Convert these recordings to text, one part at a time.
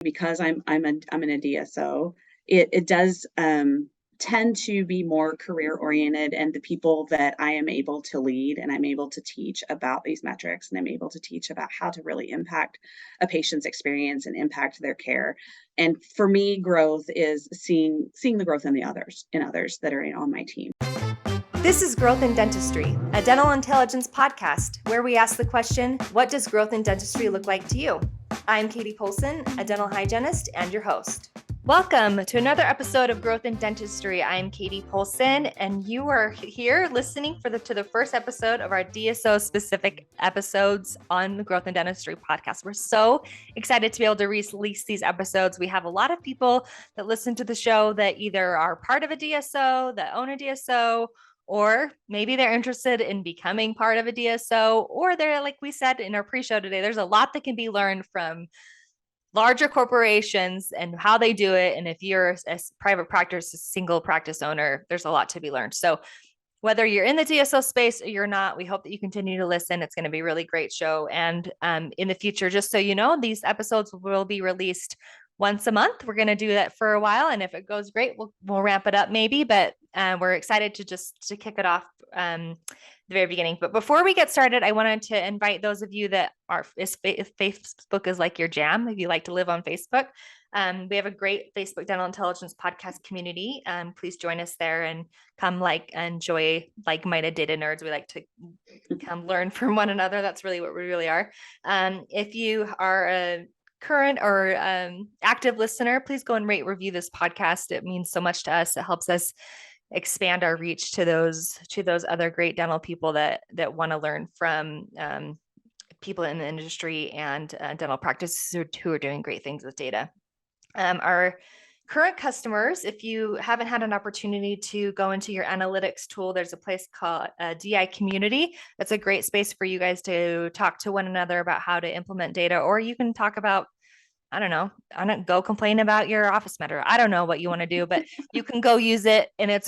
because I'm in a DSO, it does tend to be more career oriented, and the people that I am able to lead and I'm able to teach about these metrics, and I'm able to teach about how to really impact a patient's experience and impact their care. And for me, growth is seeing the growth in others that are on my team. This is Growth in Dentistry, a dental intelligence podcast where we ask the question, what does growth in dentistry look like to you? I'm Katie Polson, a dental hygienist and your host. Welcome to another episode of Growth in Dentistry. I'm Katie Polson, and you are here listening to the first episode of our DSO specific episodes on the Growth in Dentistry podcast. We're so excited to be able to release these episodes. We have a lot of people that listen to the show that either are part of a DSO, that own a DSO, or maybe they're interested in becoming part of a DSO, or they're, like we said in our pre-show today, there's a lot that can be learned from larger corporations and how they do it. And if you're a private practice, a single practice owner, there's a lot to be learned. So whether you're in the DSO space or you're not, we hope that you continue to listen. It's going to be a really great show. And in the future, just so you know, these episodes will be released once a month. We're going to do that for a while. And if it goes great, we'll ramp it up maybe, but we're excited to kick it off the very beginning. But before we get started, I wanted to invite those of you that if Facebook is like your jam, if you like to live on Facebook, we have a great Facebook Dental Intelligence podcast community. Please join us there and come enjoy like-minded data nerds. We like to come learn from one another. That's really what we really are. If you are a current or active listener, please go and rate, review this podcast. It means so much to us. It helps us expand our reach to those other great dental people that want to learn from people in the industry and dental practices who are doing great things with data. Our current customers, if you haven't had an opportunity to go into your analytics tool, there's a place called DI Community. That's a great space for you guys to talk to one another about how to implement data, or you can talk about, I don't go complain about your office matter. I don't know what you want to do, but you can go use it. And it's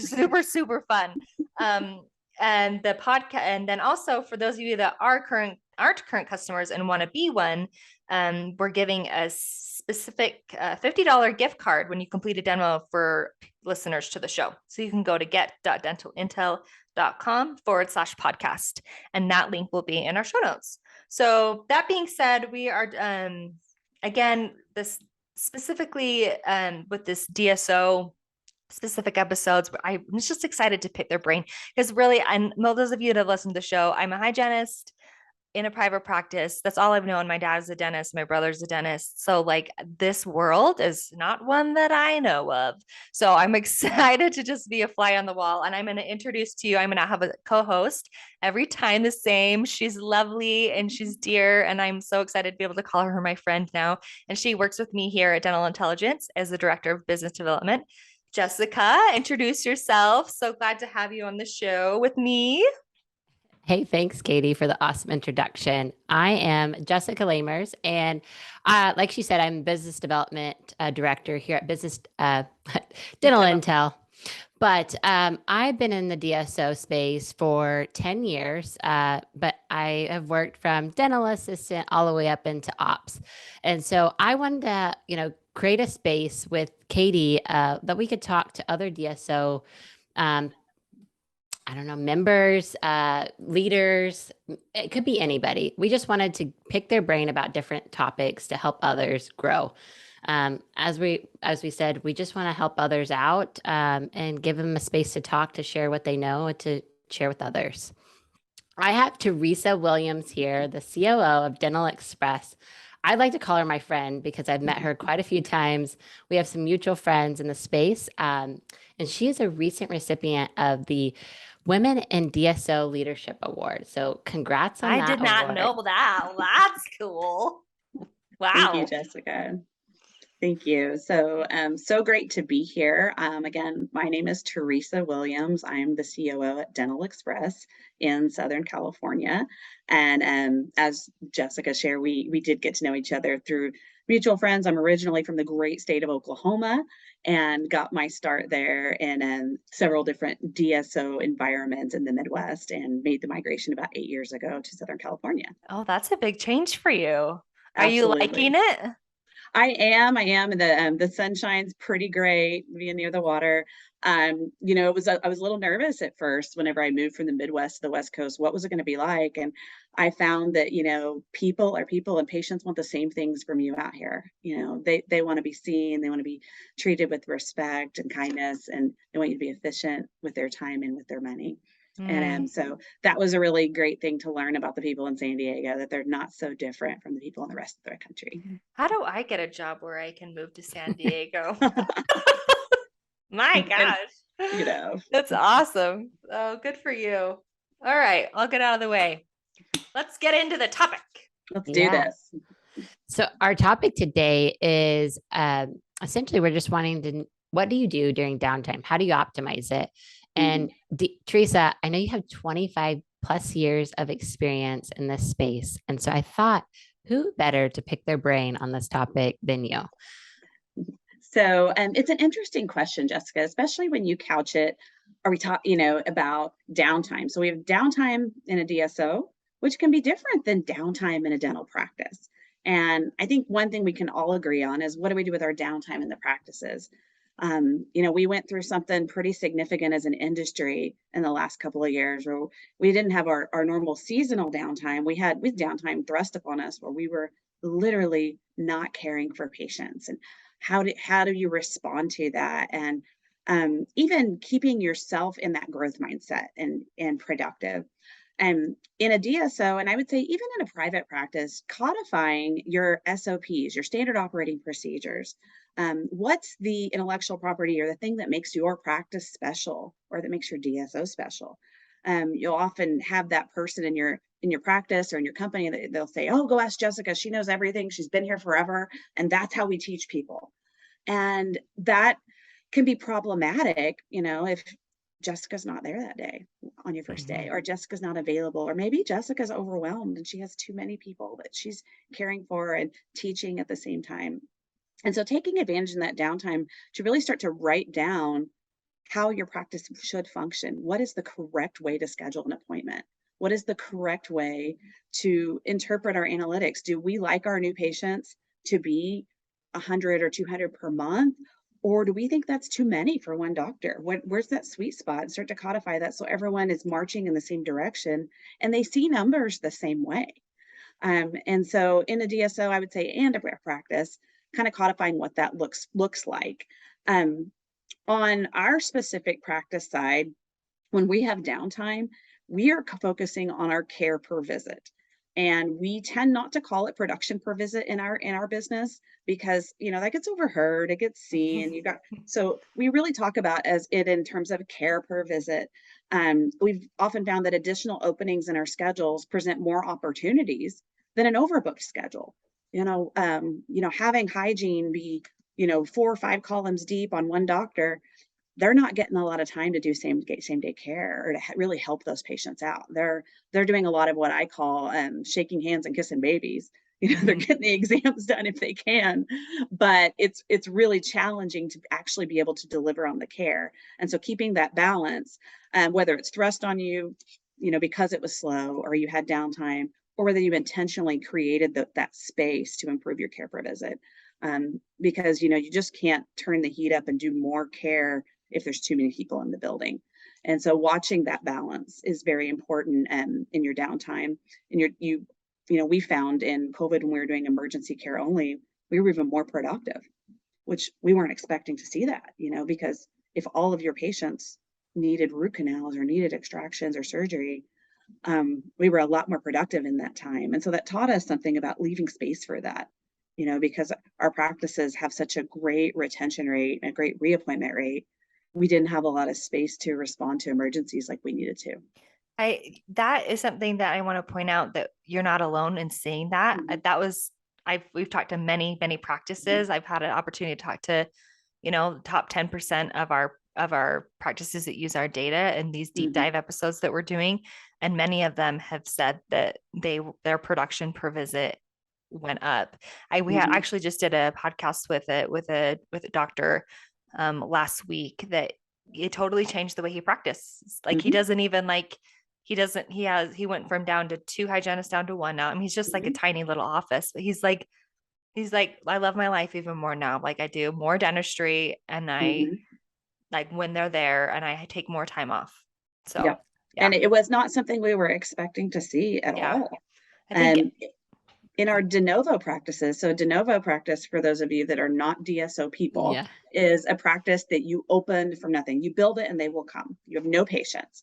super, super fun. And the podcast, and then also for those of you that aren't current customers and want to be one, we're giving a specific $50 gift card when you complete a demo for listeners to the show. So you can go to get.dentalintel.com/podcast, and that link will be in our show notes. So that being said, we are, again, this specifically with this DSO specific episodes, I'm just excited to pick their brain because really, and those of you that have listened to the show, I'm a hygienist in a private practice. That's all I've known. My dad's a dentist. My brother's a dentist. So this world is not one that I know of. So I'm excited to just be a fly on the wall. And I'm going to introduce to you, I'm going to have a co-host every time the same. She's lovely and she's dear. And I'm so excited to be able to call her my friend now. And she works with me here at Dental Intelligence as the Director of Business Development. Jessica, introduce yourself. So glad to have you on the show with me. Hey, thanks, Katie, for the awesome introduction. I am Jessica Lamers, and like she said, I'm Business Development Director here at Business Dental Intel. But I've been in the DSO space for 10 years, but I have worked from dental assistant all the way up into ops. And so I wanted to, create a space with Katie that we could talk to other DSO members, leaders. It could be anybody. We just wanted to pick their brain about different topics to help others grow. As we said, we just want to help others out and give them a space to talk, to share what they know, and to share with others. I have Teresa Williams here, the COO of Dental Express. I'd like to call her my friend because I've met her quite a few times. We have some mutual friends in the space. And she is a recent recipient of the Women in DSO Leadership Award. So congrats on that. I did not know that. That's cool. Wow. Thank you, Jessica. Thank you. So great to be here. Again, my name is Teresa Williams. I'm the COO at Dental Express in Southern California. And as Jessica shared, we did get to know each other through mutual friends. I'm originally from the great state of Oklahoma and got my start there in several different DSO environments in the Midwest and made the migration about 8 years ago to Southern California. Oh, that's a big change for you. Are Absolutely. you liking it? I am, and the sunshine's pretty great, being near the water. It was I was a little nervous at first whenever I moved from the Midwest to the West Coast. What was it going to be like? And I found that people are people, and patients want the same things from you out here. They want to be seen, they want to be treated with respect and kindness, and they want you to be efficient with their time and with their money. And so that was a really great thing to learn about the people in San Diego, that they're not so different from the people in the rest of the country. How do I get a job where I can move to San Diego? My And, gosh. That's awesome. Oh, good for you. All right, I'll get out of the way. Let's get into the topic. Let's do this. So our topic today is essentially we're just wanting to, what do you do during downtime? How do you optimize it? And Teresa, I know you have 25 plus years of experience in this space. And so I thought, who better to pick their brain on this topic than you? So it's an interesting question, Jessica, especially when you couch it, are we talking, about downtime? So we have downtime in a DSO, which can be different than downtime in a dental practice. And I think one thing we can all agree on is, what do we do with our downtime in the practices? We went through something pretty significant as an industry in the last couple of years, where we didn't have our normal seasonal downtime. We had downtime thrust upon us, where we were literally not caring for patients. And how do you respond to that? And even keeping yourself in that growth mindset and productive. And in a DSO, and I would say even in a private practice, codifying your SOPs, your standard operating procedures. What's the intellectual property or the thing that makes your practice special, or that makes your DSO special? You'll often have that person in your practice or in your company that they'll say, "Oh, go ask Jessica. She knows everything. She's been here forever." And that's how we teach people. And that can be problematic, if Jessica's not there that day on your first day, or Jessica's not available, or maybe Jessica's overwhelmed and she has too many people that she's caring for and teaching at the same time. And so taking advantage in that downtime to really start to write down how your practice should function. What is the correct way to schedule an appointment? What is the correct way to interpret our analytics? Do we like our new patients to be 100 or 200 per month? Or do we think that's too many for one doctor? Where's that sweet spot? And start to codify that so everyone is marching in the same direction and they see numbers the same way. And so in a DSO, I would say, and a practice, kind of codifying what that looks like. On our specific practice side, when we have downtime, we are focusing on our care per visit. And we tend not to call it production per visit in our business, because that gets overheard, it gets seen. So we really talk about it in terms of care per visit. We've often found that additional openings in our schedules present more opportunities than an overbooked schedule. Having hygiene be 4 or 5 columns deep on one doctor, they're not getting a lot of time to do same day care or to really help those patients out. They're doing a lot of what I call shaking hands and kissing babies. They're getting the exams done if they can, but it's really challenging to actually be able to deliver on the care. And so keeping that balance, whether it's thrust on you, because it was slow or you had downtime, or whether you intentionally created that space to improve your care per visit. Because you just can't turn the heat up and do more care if there's too many people in the building. And so watching that balance is very important in your downtime. And we found in COVID, when we were doing emergency care only, we were even more productive, which we weren't expecting to see that, because if all of your patients needed root canals or needed extractions or surgery, we were a lot more productive in that time. And so that taught us something about leaving space for that, because our practices have such a great retention rate and a great reappointment rate. We didn't have a lot of space to respond to emergencies like we needed to. That is something that I want to point out, that you're not alone in saying that. We've talked to many practices. I've had an opportunity to talk to, top 10% of our practices that use our data and these deep dive episodes that we're doing. And many of them have said that their production per visit went up. We actually just did a podcast with a doctor last week that it totally changed the way he practiced. Like he doesn't even he went from down to 2 hygienists down to 1 now. I mean, he's just like a tiny little office, but he's like, He's like, I love my life even more now. Like I do more dentistry and I Mhm. like when they're there and I take more time off. So Yep. yeah, And it was not something we were expecting to see at yeah. all. I think Um, in our de novo practices, so de novo practice, for those of you that are not DSO people, Yeah. is a practice that you open from nothing. You build it and they will come. You have no patience.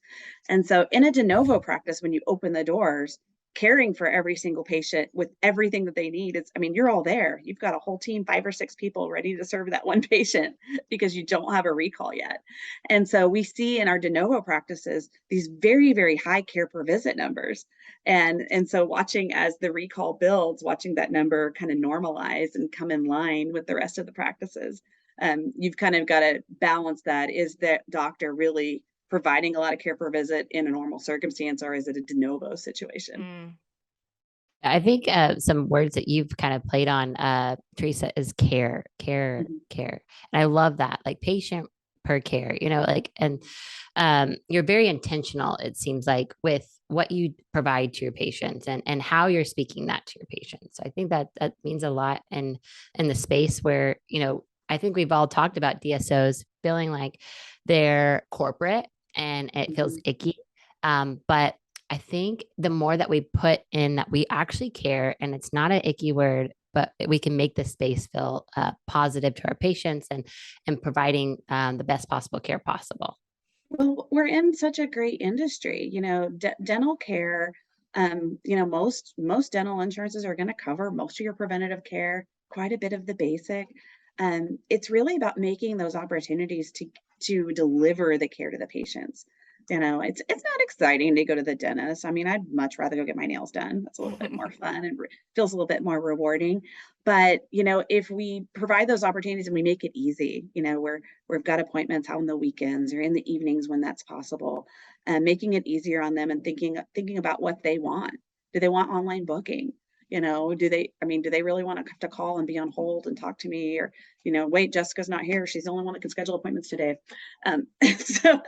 And so in a de novo practice, when you open the doors, caring for every single patient with everything that they need, it's, I mean, you're all there. You've got a whole team, 5 or 6 people ready to serve that one patient because you don't have a recall yet. And so we see in our de novo practices these very, very high care per visit numbers. And so watching as the recall builds, watching that number kind of normalize and come in line with the rest of the practices, you've kind of got to balance that. Is that doctor really providing a lot of care per visit in a normal circumstance, or is it a de novo situation? mm, I think some words that you've kind of played on, Teresa, is care, care, Mhm. care. And I love that, like patient per care, like, and you're very intentional, it seems like, with what you provide to your patients and how you're speaking that to your patients. So I think that that means a lot in the space where, I think we've all talked about DSOs feeling like they're corporate and it feels Mhm. icky. But I think the more that we put in that we actually care, and it's not an icky word, but we can make the space feel positive to our patients and providing the best possible care possible. Well, we're in such a great industry, dental care. Most dental insurances are going to cover most of your preventative care, quite a bit of the basic. It's really about making those opportunities to deliver the care to the patients. It's not exciting to go to the dentist. I mean, I'd much rather go get my nails done. That's a little bit more fun and feels a little bit more rewarding. But if we provide those opportunities and we make it easy, we've got appointments out on the weekends or in the evenings when that's possible, making it easier on them and thinking about what they want. Do they want online booking? Do they really want to have to call and be on hold and talk to me? Or, wait, Jessica's not here. She's the only one that can schedule appointments today. So,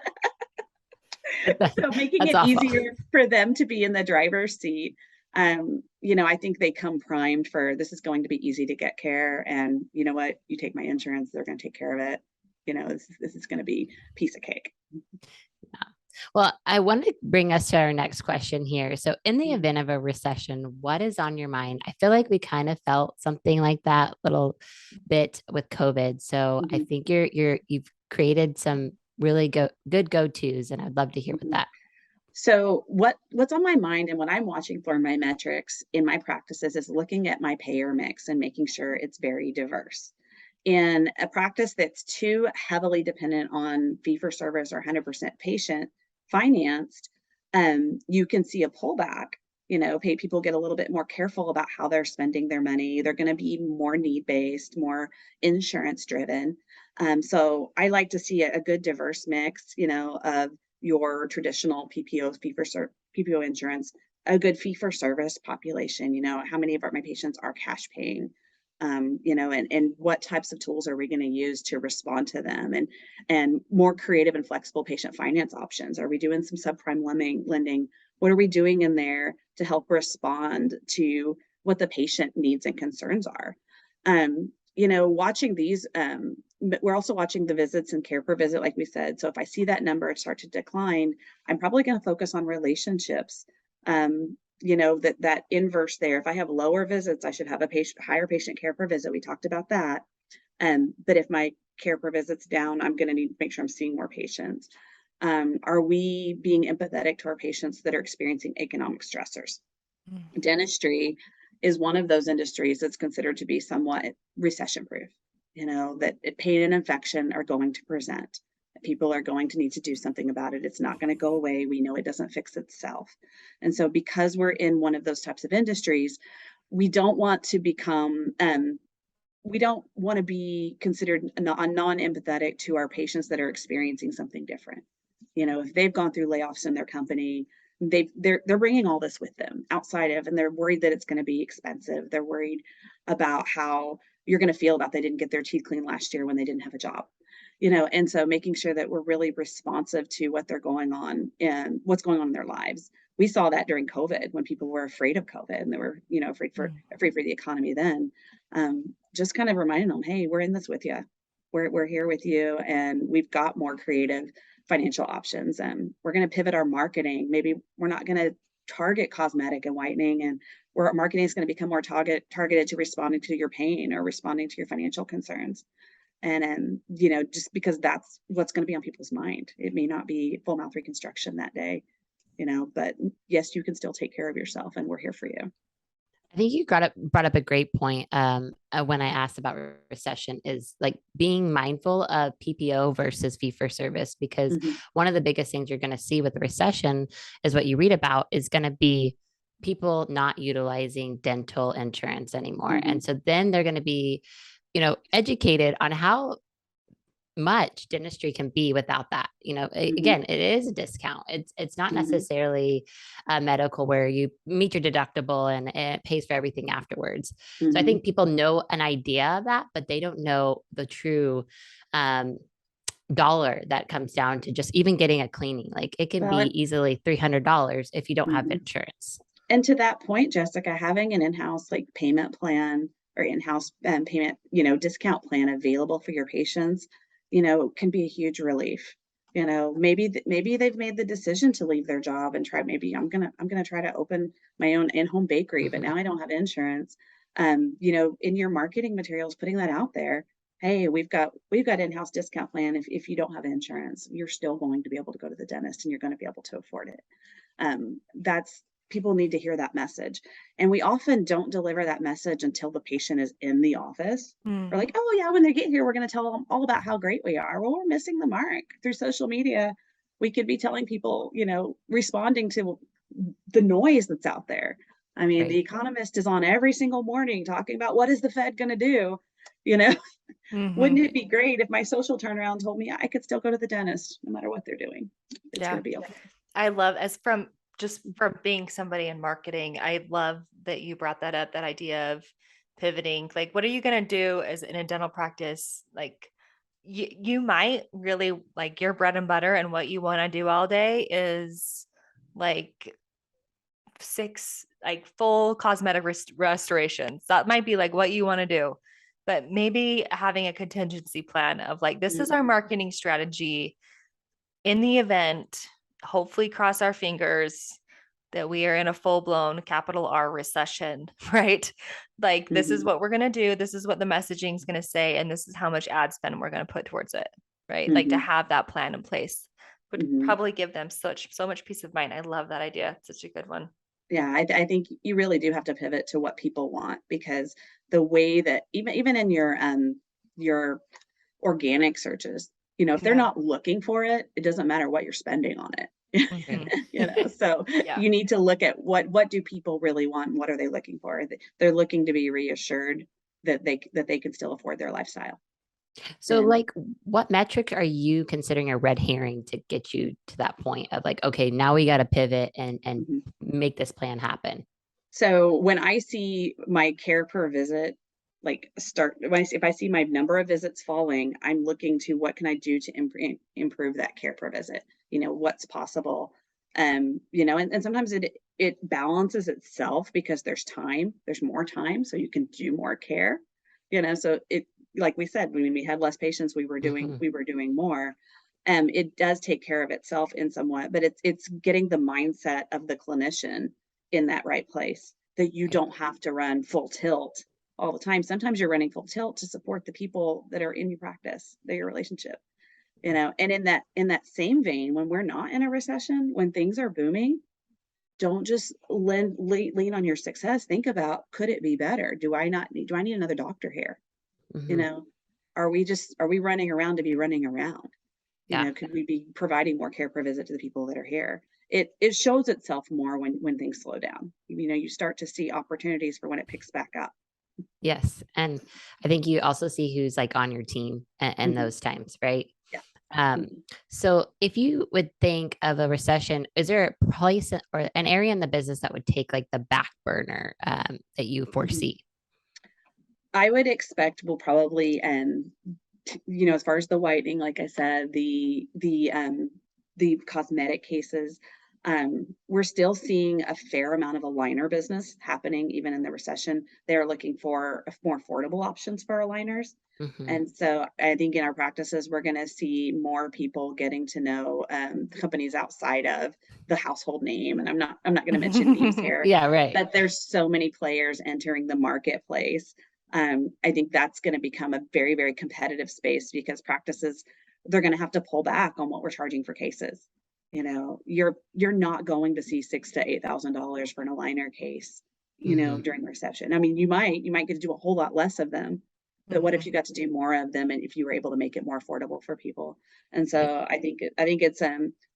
so making That's it awful. easier for them to be in the driver's seat. I think they come primed for, this is going to be easy to get care. And you know what? You take my insurance, they're going to take care of it. This is going to be piece of cake. Well, I want to bring us to our next question here. So, in the Mhm. event of a recession, what is on your mind? I feel like we kind of felt something like that little bit with COVID. So, I Mhm. think you've created some really good go-tos, and I'd love to hear what Mhm. that. So what's on my mind and what I'm watching for my metrics in my practices is looking at my payer mix and making sure it's very diverse. In a practice that's too heavily dependent on fee for service or 100% patient financed, you can see a pullback. People get a little bit more careful about how they're spending their money. They're going to be more need based, more insurance driven. So I like to see a good diverse mix, of your traditional PPO PPO insurance, a good fee for service population. How many of my patients are cash paying? And what types of tools are we going to use to respond to them, and more creative and flexible patient finance options. Are we doing some subprime lending? What are we doing in there to help respond to what the patient needs and concerns are? Watching these, but we're also watching the visits and care per visit, like we said. So if I see that number start to decline, I'm probably going to focus on relationships. That inverse there. If I have lower visits, I should have a higher patient care per visit. We talked about that. But if my care per visit's down, I'm going to need to make sure I'm seeing more patients. Are we being empathetic to our patients that are experiencing economic stressors? Mm, Dentistry is one of those industries that's considered to be somewhat recession proof. That pain and infection are going to present. People are going to need to do something about it. It's not going to go away. We know it doesn't fix itself. And so, because we're in one of those types of industries, we don't want to become, we don't want to be considered non-empathetic to our patients that are experiencing something different. If they've gone through layoffs in their company, they're bringing all this with them outside of, and they're worried that it's going to be expensive. They're worried about how you're going to feel about they didn't get their teeth cleaned last year when they didn't have a job. And so making sure that we're really responsive to what they're going on and what's going on in their lives. we saw that during COVID when people were afraid of COVID and they were, afraid for the economy then. Just kind of reminding them, hey, we're in this with you. We're here with you, and we've got more creative financial options. And we're going to pivot our marketing. Maybe we're not going to target cosmetic and whitening, and where our marketing is going to become more targeted to responding to your pain or responding to your financial concerns. And just because that's what's going to be on people's mind. It may not be full mouth reconstruction that day, but yes, you can still take care of yourself, and we're here for you. I think you brought up a great point when I asked about recession, is like being mindful of PPO versus fee for service, because one of the biggest things you're going to see with the recession is what you read about is going to be people not utilizing dental insurance anymore. And so then they're going to be, educated on how much dentistry can be without that. Again, it is a discount. It's not necessarily a medical where you meet your deductible and it pays for everything afterwards. So I think people know an idea of that, but they don't know the true dollar that comes down to just even getting a cleaning. Like it can be easily $300 if you don't have insurance. And to that point, Jessica, having an in-house like payment plan or in-house payment, discount plan available for your patients, can be a huge relief. Maybe they've made the decision to leave their job and try, maybe I'm going to try to open my own in-home bakery, but now I don't have insurance. In your marketing materials, putting that out there, hey, we've got in-house discount plan. If you don't have insurance, you're still going to be able to go to the dentist and you're going to be able to afford it. People need to hear that message. And we often don't deliver that message until the patient is in the office. We're like, oh yeah, when they get here, we're going to tell them all about how great we are. Well, we're missing the mark. Through social media, we could be telling people, responding to the noise that's out there. I mean, The Economist is on every single morning talking about what is the Fed going to do? Wouldn't it be great if my social turnaround told me I could still go to the dentist no matter what they're doing? It's going to be okay. I love, just from being somebody in marketing, I love that you brought that up, that idea of pivoting. Like, what are you going to do as in a dental practice? Like you might really like your bread and butter and what you want to do all day is like 6, like full cosmetic restorations. That might be like what you want to do, but maybe having a contingency plan of like, this is our marketing strategy in the event, hopefully cross our fingers that we are in a full-blown capital R recession, right? Like this is what we're going to do. This is what the messaging is going to say. And this is how much ad spend we're going to put towards it, right? Like to have that plan in place would probably give them so much peace of mind. I love that idea. It's such a good one. Yeah, I think you really do have to pivot to what people want, because the way that even in your organic searches, if they're not looking for it, it doesn't matter what you're spending on it. So you need to look at what do people really want and what are they looking for? They're looking to be reassured that they can still afford their lifestyle. So like what metrics are you considering a red herring to get you to that point of like, okay, now we got to pivot and make this plan happen? So when I see my care per visit, if I see my number of visits falling, I'm looking to what can I do to improve that care per visit? What's possible? And sometimes it balances itself because there's more time, so you can do more care. So it, like we said, when we had less patients, we were doing more. It does take care of itself in somewhat, but it's getting the mindset of the clinician in that right place, that you don't have to run full tilt all the time. Sometimes you're running full tilt to support the people that are in your practice, your relationship, and in that same vein, when we're not in a recession, when things are booming, don't just lean on your success. Think about, could it be better? Do I need another doctor here? Are we running around to be running around? Could we be providing more care per visit to the people that are here? It shows itself more when things slow down. You start to see opportunities for when it picks back up. Yes. And I think you also see who's like on your team and those times, right? Yeah. So if you would think of a recession, is there a place or an area in the business that would take like the back burner that you foresee? I would expect we'll probably, as far as the whitening, like I said, the cosmetic cases, We're still seeing a fair amount of aligner business happening even in the recession. They're looking for more affordable options for aligners. Mhm. And so I think in our practices, we're going to see more people getting to know companies outside of the household name. And I'm not going to mention names here, Yeah, right. but there's so many players entering the marketplace. I think that's going to become a very, very competitive space because practices, they're going to have to pull back on what we're charging for cases. You're not going to see $6,000 to $8,000 for an aligner case, Mhm. during recession. I mean, you might get to do a whole lot less of them, but what if you got to do more of them and if you were able to make it more affordable for people? And Yeah. so I think it's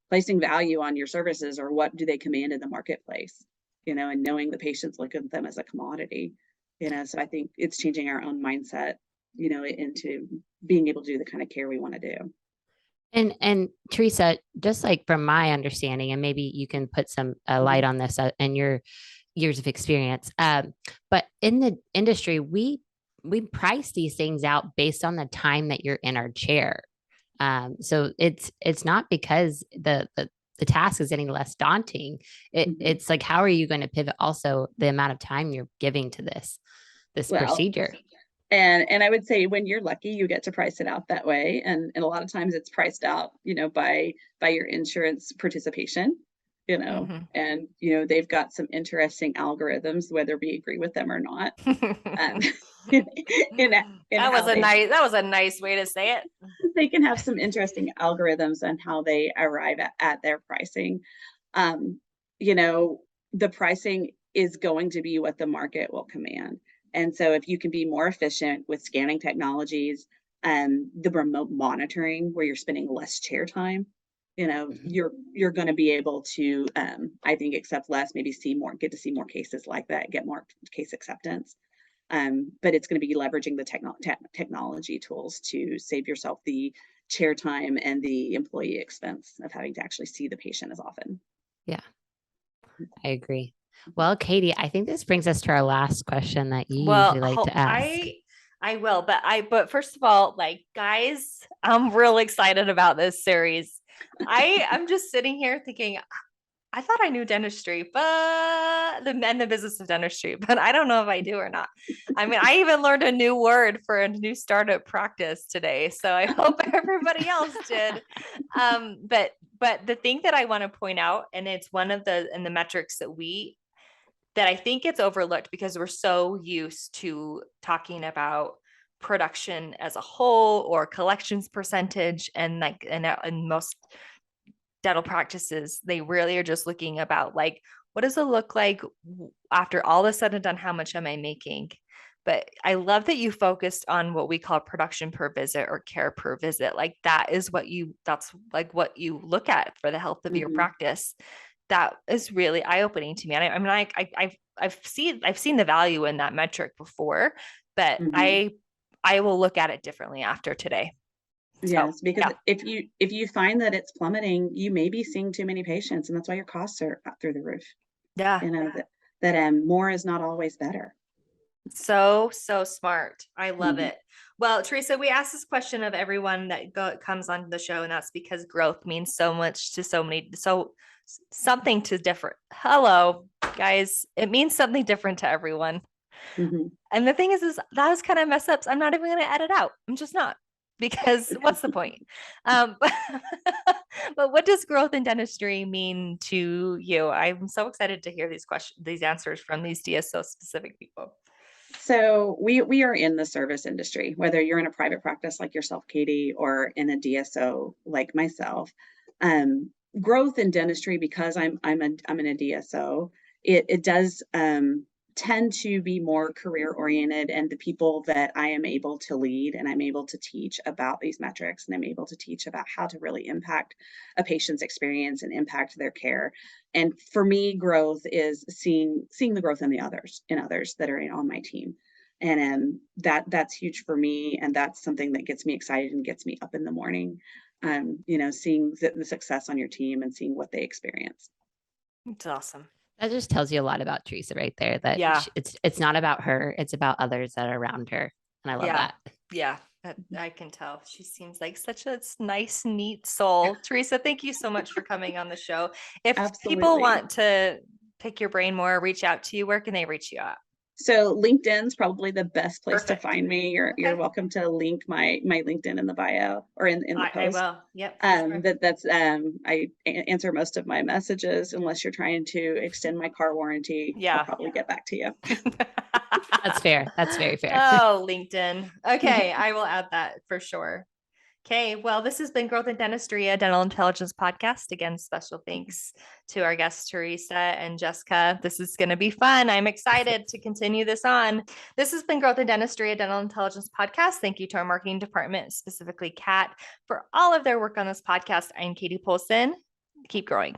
placing value on your services, or what do they command in the marketplace, and knowing the patients look at them as a commodity. So I think it's changing our own mindset, into being able to do the kind of care we want to do. And Teresa, just like from my understanding, and maybe you can put some light on this in your years of experience. But in the industry, we price these things out based on the time that you're in our chair. So it's not because the task is any less daunting. Mhm. It's like, how are you going to pivot also the amount of time you're giving to this Well, procedure? and I would say when you're lucky, you get to price it out that way. And a lot of times it's priced out, by your insurance participation, and they've got some interesting algorithms, whether we agree with them or not, um, in, in how That was a nice way to say it. they can have some interesting algorithms on how they arrive at their pricing. Um, you know, the pricing is going to be what the market will command. And so if you can be more efficient with scanning technologies and the remote monitoring where you're spending less chair time, Mhm. you're going to be able to, I think, accept less, maybe get to see more cases like that, get more case acceptance. But it's going to be leveraging the technology tools to save yourself the chair time and the employee expense of having to actually see the patient as often. Yeah, I agree. Well, Katie, I think this brings us to our last question that you usually like to ask. I will, but first of all, like guys, I'm real excited about this series. I'm just sitting here thinking, I thought I knew dentistry, but the business of dentistry, but I don't know if I do or not. I mean, I even learned a new word for a new startup practice today, so I hope everybody else did. But the thing that I want to point out, and it's one of the metrics that I think it's overlooked because we're so used to talking about production as a whole or collections percentage, and like in most dental practices, they really are just looking about like, what does it look like after all is said and done? How much am I making? But I love that you focused on what we call production per visit or care per visit. Like that's like what you look at for the health of your Mhm. practice. That is really eye opening to me. And I mean, I've seen the value in that metric before, but Mhm. I will look at it differently after today. So Yes, because yeah, if you find that it's plummeting, you may be seeing too many patients, and that's why your costs are up through the roof. yeah. That more is not always better. So smart. I love Mhm. it. Well, Teresa, we ask this question of everyone that comes on the show, and that's because growth means so much to so many, something to different. Hello, guys. It means something different to everyone. Mhm. And the thing is those kind of mess ups, I'm not even going to edit out. I'm just not, because what's the point? But what does growth in dentistry mean to you? I'm so excited to hear these answers from these DSO specific people. So we are in the service industry, whether you're in a private practice like yourself, Katie, or in a DSO like myself. Um, Growth in dentistry, because I'm in a DSO, it does tend to be more career oriented, and the people that I am able to lead and I'm able to teach about these metrics, and I'm able to teach about how to really impact a patient's experience and impact their care. And for me, growth is seeing the growth in others that are on my team. And that's huge for me, and that's something that gets me excited and gets me up in the morning. Seeing the success on your team and seeing what they experience. It's awesome. That just tells you a lot about Teresa right there, that Yeah. it's not about her, it's about others that are around her. And I love Yeah. that. Yeah. I can tell. She seems like such a nice, neat soul. Teresa, thank you so much for coming on the show. If people Absolutely. want to pick your brain more, reach out to you, where can they reach you at? So LinkedIn's probably the best place Perfect. to find me. You're Okay. welcome to link my LinkedIn in the bio or in the I post. will. Yep. For sure. That's I answer most of my messages unless you're trying to extend my car warranty. Yeah. I'll probably get back to you. That's fair. That's very fair. Oh, LinkedIn. Okay, I will add that for sure. Okay, well, this has been Growth in Dentistry, a dental intelligence podcast. Again, special thanks to our guests, Teresa and Jessica. This is going to be fun. I'm excited to continue this on. This has been Growth in Dentistry, a dental intelligence podcast. Thank you to our marketing department, specifically Kat, for all of their work on this podcast. I'm Katie Polson. Keep growing.